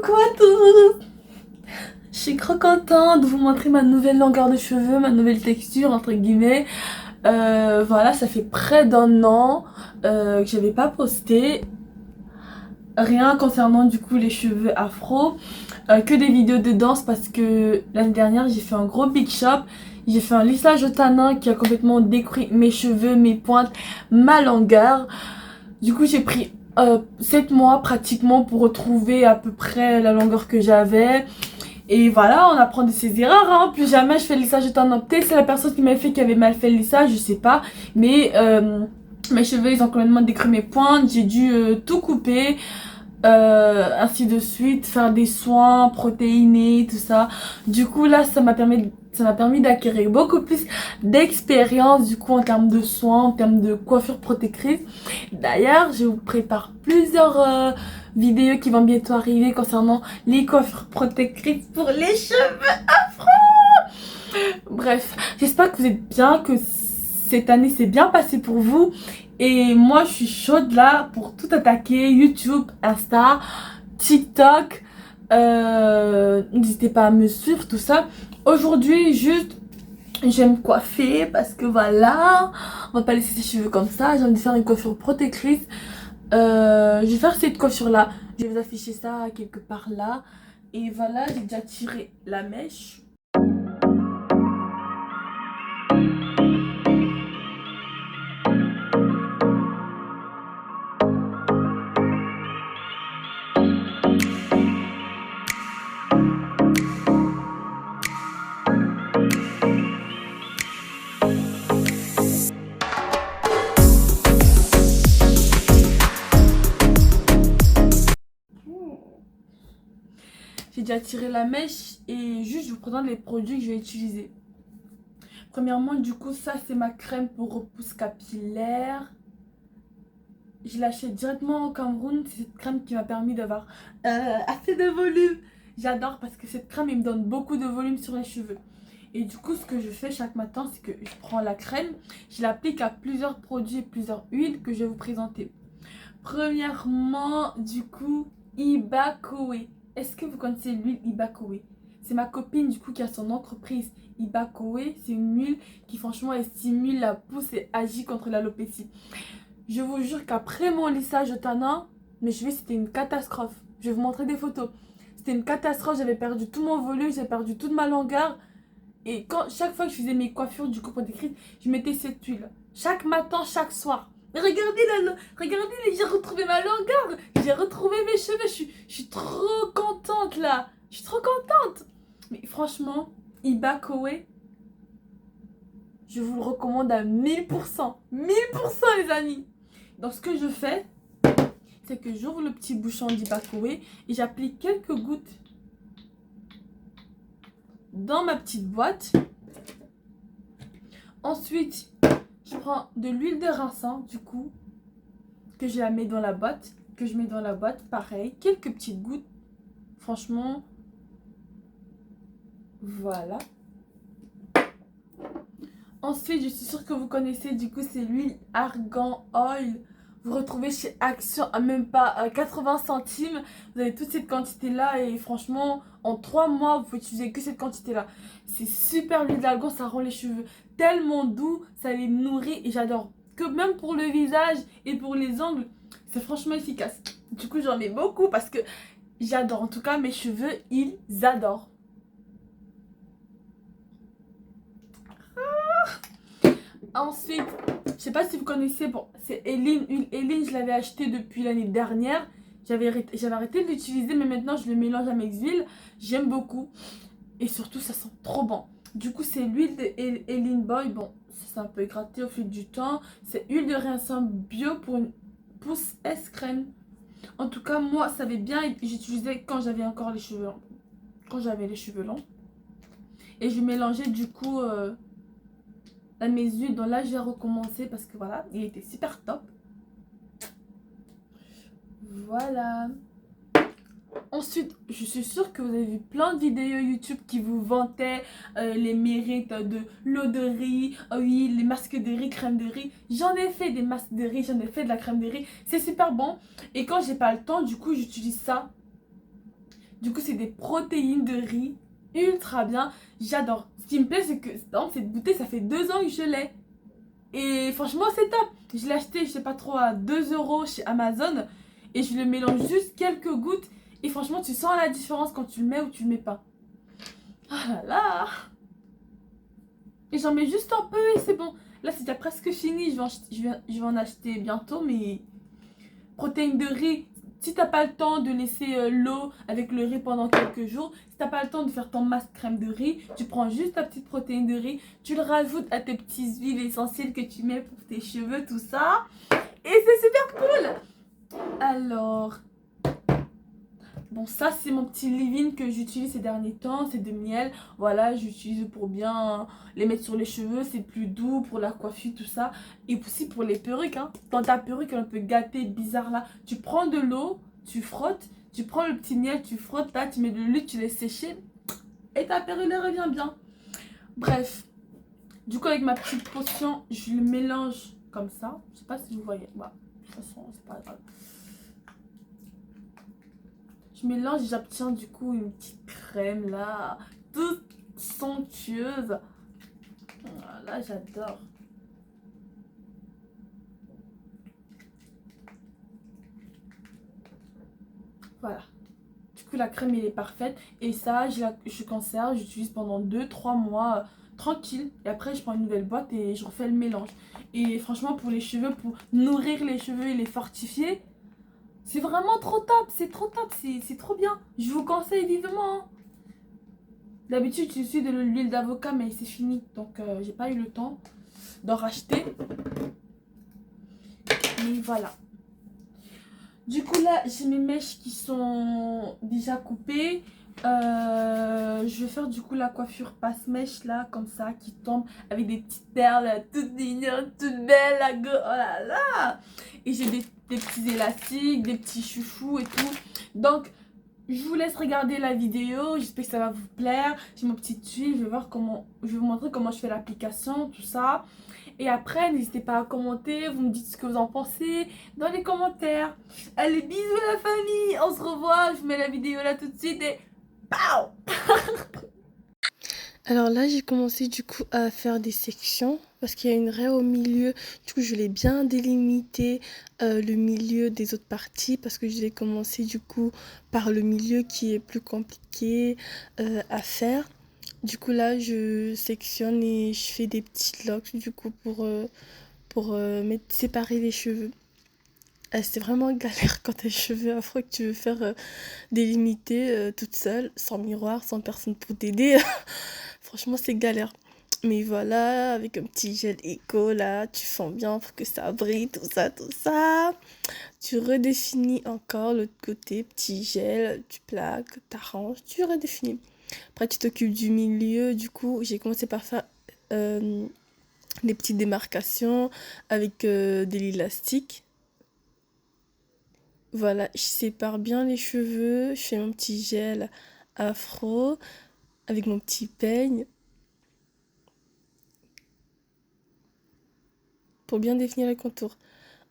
Coucou à tous. Je suis trop contente de vous montrer ma nouvelle longueur de cheveux, ma nouvelle texture entre guillemets. Voilà, ça fait près d'un an que j'avais pas posté rien concernant du coup les cheveux afro, que des vidéos de danse parce que l'année dernière j'ai fait un gros big shop. J'ai fait un lissage au tanin qui a complètement détruit mes cheveux, mes pointes, ma longueur. Du coup j'ai pris 7 mois pratiquement pour retrouver à peu près la longueur que j'avais. Et voilà, on apprend de ses erreurs, hein. Plus jamais je fais le lissage de teint. Peut-être c'est la personne qui m'a fait qui avait mal fait le lissage, je sais pas. Mais mes cheveux, ils ont complètement décru mes pointes. J'ai dû tout couper. Ainsi de suite, faire des soins protéinés, tout ça. Du coup, là, ça m'a permis d'acquérir beaucoup plus d'expérience, du coup, en termes de soins, en termes de coiffure protectrice. D'ailleurs, je vous prépare plusieurs vidéos qui vont bientôt arriver concernant les coiffures protectrices pour les cheveux. Bref, j'espère que vous êtes bien, que cette année s'est bien passée pour vous. Et moi, je suis chaude là pour tout attaquer. YouTube, Insta, TikTok. N'hésitez pas à me suivre, tout ça. Aujourd'hui, juste, j'aime me coiffer parce que voilà, on va pas laisser ses cheveux comme ça. J'ai envie de faire une coiffure protectrice. Je vais faire cette coiffure là. Je vais vous afficher ça quelque part là. Et voilà, j'ai déjà tiré la mèche. J'ai déjà tiré la mèche et juste je vous présente les produits que je vais utiliser. Premièrement, du coup, ça c'est ma crème pour repousse capillaire. Je l'achète directement au Cameroun. C'est cette crème qui m'a permis d'avoir assez de volume. J'adore parce que cette crème elle me donne beaucoup de volume sur les cheveux. Et du coup, ce que je fais chaque matin, c'est que je prends la crème, je l'applique à plusieurs produits et plusieurs huiles que je vais vous présenter. Premièrement, du coup, Ibakoé. Est-ce que vous connaissez l'huile Ibakoé? C'est ma copine du coup qui a son entreprise Ibakoé. C'est une huile qui franchement elle stimule la pousse et agit contre l'alopécie. Je vous jure qu'après mon lissage de tanin, mes cheveux c'était une catastrophe. Je vais vous montrer des photos. C'était une catastrophe, j'avais perdu tout mon volume, j'avais perdu toute ma longueur. Et chaque fois que je faisais mes coiffures du coup protectrice, je mettais cette huile. Chaque matin, chaque soir. Mais regardez là, regardez, j'ai retrouvé ma longueur, j'ai retrouvé mes cheveux, je suis trop contente là, je suis trop contente. Mais franchement, Ibakoé, je vous le recommande à 1000%, 1000% les amis. Donc ce que je fais, c'est que j'ouvre le petit bouchon d'Ibakoé et j'applique quelques gouttes dans ma petite boîte. Ensuite, je prends de l'huile de ricin, du coup, que je la mets dans la boîte. Que je mets dans la boîte, pareil, quelques petites gouttes. Franchement, voilà. Ensuite, je suis sûre que vous connaissez, du coup, c'est l'huile Argan Oil. Vous retrouvez chez Action à même pas 80 centimes. Vous avez toute cette quantité-là et franchement, en 3 mois, vous pouvez utiliser que cette quantité-là. C'est super l'huile d'argan, ça rend les cheveux tellement doux, ça les nourrit et j'adore. Que même pour le visage et pour les ongles, c'est franchement efficace. Du coup, j'en ai beaucoup parce que j'adore. En tout cas, mes cheveux, ils adorent. Ensuite, je sais pas si vous connaissez, bon, c'est Eline, huile Eline, je l'avais acheté depuis l'année dernière. J'avais arrêté de l'utiliser, mais maintenant je le mélange à mes huiles. J'aime beaucoup. Et surtout, ça sent trop bon. Du coup, c'est l'huile de Eline Boy. Bon, ça s'est un peu gratté au fil du temps. C'est huile de ricin bio pour une pousse S crème. En tout cas, moi, ça avait bien. J'utilisais quand j'avais encore les cheveux longs. Quand j'avais les cheveux longs. Et je mélangeais du coup à mes huiles. Donc là, j'ai recommencé parce que voilà, il était super top. Voilà. Ensuite, je suis sûre que vous avez vu plein de vidéos YouTube qui vous vantaient les mérites de l'eau de riz, oui, les masques de riz, crème de riz. J'en ai fait des masques de riz, j'en ai fait de la crème de riz. C'est super bon. Et quand j'ai pas le temps, du coup, j'utilise ça. Du coup, c'est des protéines de riz. Ultra bien. J'adore. Ce qui me plaît, c'est que dans cette bouteille, ça fait 2 ans que je l'ai. Et franchement, c'est top. Je l'ai acheté, je sais pas trop, à 2 € chez Amazon. Et je le mélange juste quelques gouttes. Et franchement, tu sens la différence quand tu le mets ou tu le mets pas. Ah là là. Et j'en mets juste un peu et c'est bon. Là, c'est déjà presque fini. Je vais en acheter bientôt. Mais protéines de riz, si t'as pas le temps de laisser l'eau avec le riz pendant quelques jours, si t'as pas le temps de faire ton masque crème de riz, tu prends juste ta petite protéine de riz, tu le rajoutes à tes petites huiles essentielles que tu mets pour tes cheveux, tout ça. Et c'est super cool. Alors, bon, ça c'est mon petit leave-in que j'utilise ces derniers temps, c'est de miel. Voilà, j'utilise pour bien les mettre sur les cheveux, c'est plus doux pour la coiffure, tout ça. Et aussi pour les perruques, hein. Quand ta perruque elle est un peu gâtée, bizarre là, tu prends de l'eau, tu frottes, tu prends le petit miel, tu frottes là, tu mets de l'huile, tu laisses sécher et ta perruque elle revient bien. Bref, du coup avec ma petite potion, je le mélange comme ça. Je sais pas si vous voyez, bah, de toute façon c'est pas grave. Je mélange et j'obtiens du coup une petite crème là, toute somptueuse. Là, j'adore. Voilà. Du coup, la crème, elle est parfaite. Et ça, je conserve, j'utilise pendant 2 3 mois tranquille. Et après, je prends une nouvelle boîte et je refais le mélange. Et franchement, pour les cheveux, pour nourrir les cheveux et les fortifier, c'est vraiment trop top. C'est trop top. C'est trop bien. Je vous conseille vivement, hein. D'habitude, je suis de l'huile d'avocat, mais c'est fini. Donc, j'ai pas eu le temps d'en racheter. Mais voilà. Du coup, là, j'ai mes mèches qui sont déjà coupées. Je vais faire du coup la coiffure passe-mèche là, comme ça, qui tombe avec des petites perles toutes mignonnes, toutes belles. Oh là là! Et j'ai des petits élastiques, des petits chouchous et tout. Donc, je vous laisse regarder la vidéo. J'espère que ça va vous plaire. J'ai mon petit tuile. Je vais vous montrer comment je fais l'application, tout ça. Et après, n'hésitez pas à commenter. Vous me dites ce que vous en pensez dans les commentaires. Allez, bisous la famille. On se revoit. Je vous mets la vidéo là tout de suite et pow! Alors là, j'ai commencé du coup à faire des sections parce qu'il y a une raie au milieu. Du coup, je l'ai bien délimité le milieu des autres parties parce que je vais commencer du coup par le milieu qui est plus compliqué à faire. Du coup, là, je sectionne et je fais des petits locks du coup pour séparer les cheveux. C'est vraiment galère quand t'as les cheveux afro et que tu veux faire délimiter toute seule, sans miroir, sans personne pour t'aider. Franchement, c'est galère. Mais voilà, avec un petit gel éco, là, tu fends bien pour que ça brille, tout ça, tout ça. Tu redéfinis encore l'autre côté, petit gel, tu plaques, t'arranges, tu redéfinis. Après, tu t'occupes du milieu. Du coup, j'ai commencé par faire des petites démarcations avec de l'élastique. Voilà, je sépare bien les cheveux, je fais mon petit gel afro avec mon petit peigne pour bien définir les contours.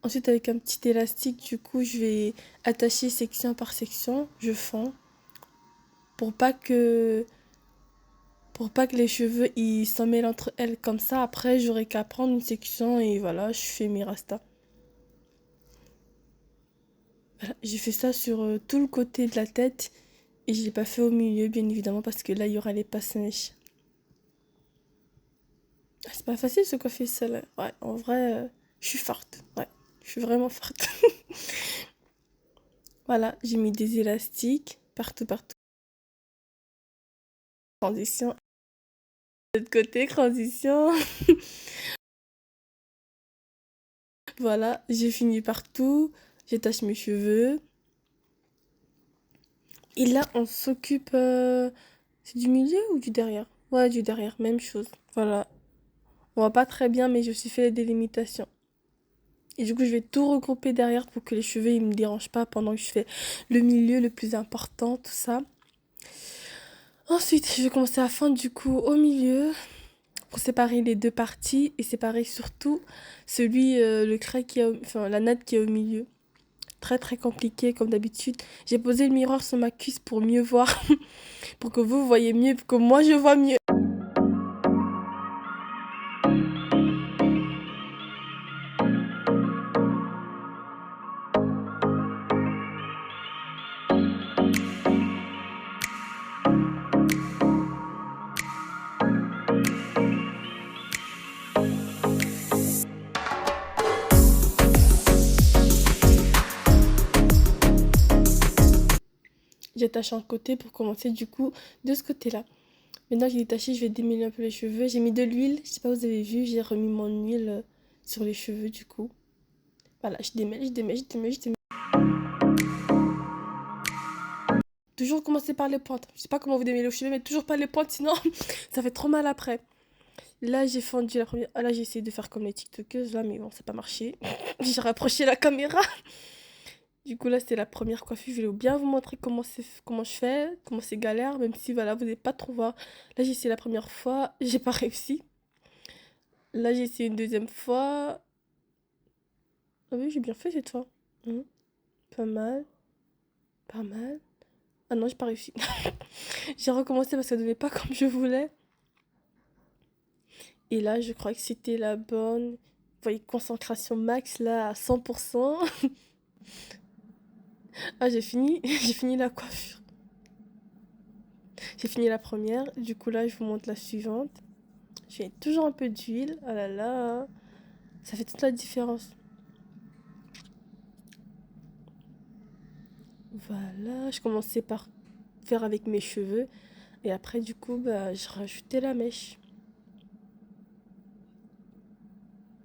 Ensuite, avec un petit élastique, du coup, je vais attacher section par section, je fends pour pas que les cheveux ils s'en mêlent entre elles comme ça. Après, j'aurai qu'à prendre une section et voilà, je fais mes rastas. Voilà, j'ai fait ça sur tout le côté de la tête et je l'ai pas fait au milieu, bien évidemment, parce que là, il y aura les passe-mèches. C'est pas facile de se coiffer seule. Ouais, en vrai, je suis forte. Ouais, je suis vraiment forte. Voilà, j'ai mis des élastiques partout, partout. Transition. De l'autre côté, transition. Voilà, j'ai fini partout. J'attache mes cheveux. Et là, on s'occupe. C'est du milieu ou du derrière? Ouais, du derrière, même chose. Voilà. On voit pas très bien, mais je suis fait la délimitation. Et du coup, je vais tout regrouper derrière pour que les cheveux ils me dérangent pas pendant que je fais le milieu le plus important, tout ça. Ensuite, je vais commencer à fendre du coup au milieu pour séparer les deux parties et séparer surtout le craie qui est enfin la natte qui est au milieu. très très compliqué comme d'habitude. J'ai posé le miroir sur ma cuisse pour mieux voir, pour que vous voyez mieux, pour que moi je vois mieux. J'attache un côté pour commencer du coup de ce côté-là. Maintenant que j'ai détaché, je vais démêler un peu les cheveux. J'ai mis de l'huile, je sais pas si vous avez vu, j'ai remis mon huile sur les cheveux du coup. Voilà, je démêle, je démêle, je démêle, je démêle. Toujours commencer par les pointes. Je sais pas comment vous démêlez les cheveux, mais toujours pas les pointes, sinon ça fait trop mal après. Là, j'ai fendu la première. Ah, là, j'ai essayé de faire comme les TikTokeuses, là, mais bon, ça n'a pas marché. J'ai rapproché la caméra. Du coup, là, c'était la première coiffure. Je voulais bien vous montrer comment je fais, comment c'est galère, même si, voilà, vous n'allez pas trop voir. Là, j'ai essayé la première fois, j'ai pas réussi. Là, j'ai essayé une deuxième fois. Ah oui, j'ai bien fait cette fois. Pas mal, pas mal. Ah non, j'ai pas réussi. J'ai recommencé parce que ça donnait pas comme je voulais. Et là, je crois que c'était la bonne. Vous voyez, concentration max, là, à 100%. Ah, j'ai fini. J'ai fini la coiffure. J'ai fini la première. Du coup, là, je vous montre la suivante. Je mets toujours un peu d'huile. Oh là là. Ça fait toute la différence. Voilà. Je commençais par faire avec mes cheveux. Et après, du coup, bah, je rajoutais la mèche.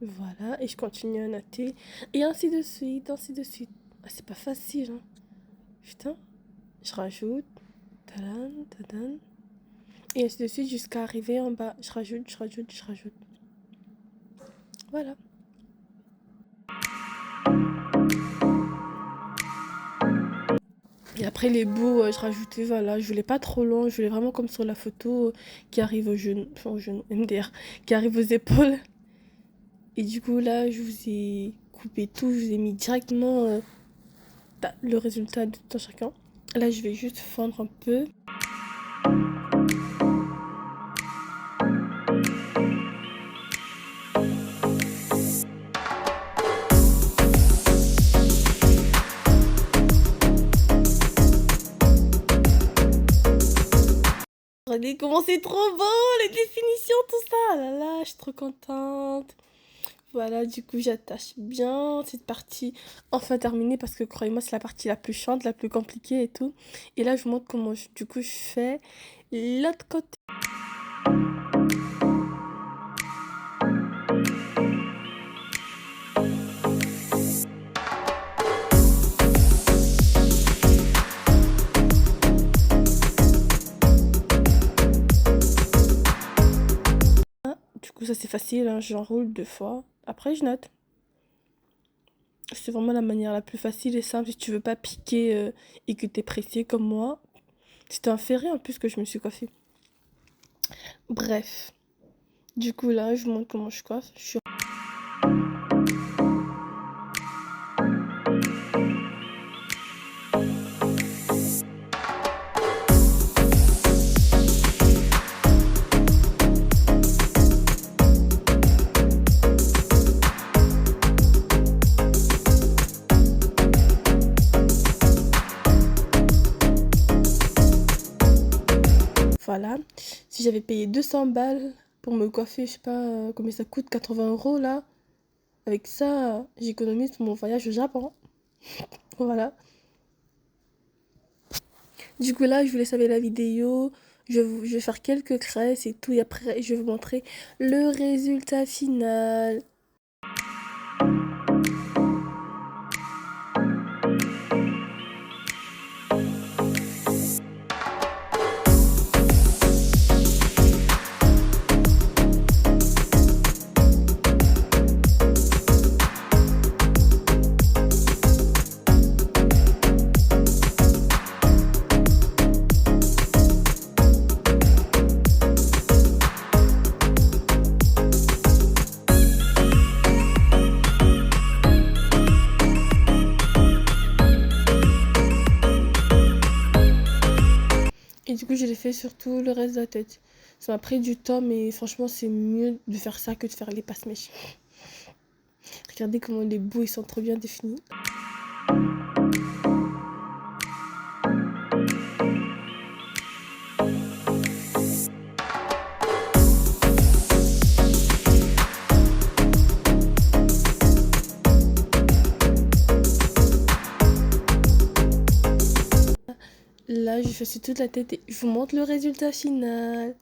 Voilà. Et je continue à natter. Et ainsi de suite, ainsi de suite. Ah, c'est pas facile, hein. Putain. Je rajoute. Tadan, tadan. Et ainsi de suite jusqu'à arriver en bas. Je rajoute, je rajoute, je rajoute. Voilà. Et après les bouts, je rajoutais, voilà, je voulais pas trop long, je voulais vraiment comme sur la photo qui arrive aux genoux, enfin aux genoux, MDR, qui arrive aux épaules. Et du coup là, je vous ai coupé tout, je vous ai mis directement le résultat de tout un chacun. Là, je vais juste fendre un peu. Regardez comment c'est trop beau, les définitions, tout ça. Ah là là, je suis trop contente. Voilà, du coup, j'attache bien cette partie enfin terminée parce que croyez-moi, c'est la partie la plus chiante, la plus compliquée et tout. Et là, je vous montre comment du coup je fais l'autre côté. Du coup, ça c'est facile, hein, j'enroule 2 fois. Après, je note. C'est vraiment la manière la plus facile et simple si tu veux pas piquer et que t'es pressé comme moi. C'était un ferré en plus que je me suis coiffée. Bref. Du coup, là, je vous montre comment je coiffe. Voilà. Si j'avais payé 200 balles pour me coiffer, je sais pas combien ça coûte, 80 € là. Avec ça, j'économise pour mon voyage au Japon. Voilà. Du coup là, je vous laisse avec la vidéo. Je vais faire quelques tresses et tout. Et après, je vais vous montrer le résultat final. et surtout le reste de la tête. Ça m'a pris du temps, mais franchement, c'est mieux de faire ça que de faire les passe-mèches. Regardez comment les bouts, ils sont trop bien définis. Là, je fais toute la tête et je vous montre le résultat final.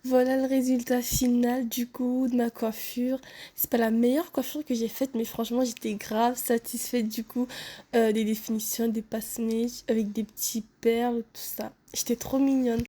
Voilà le résultat final du coup de ma coiffure. C'est pas la meilleure coiffure que j'ai faite, mais franchement, j'étais grave satisfaite du coup des définitions, des passe-mèches avec des petits perles, tout ça. J'étais trop mignonne.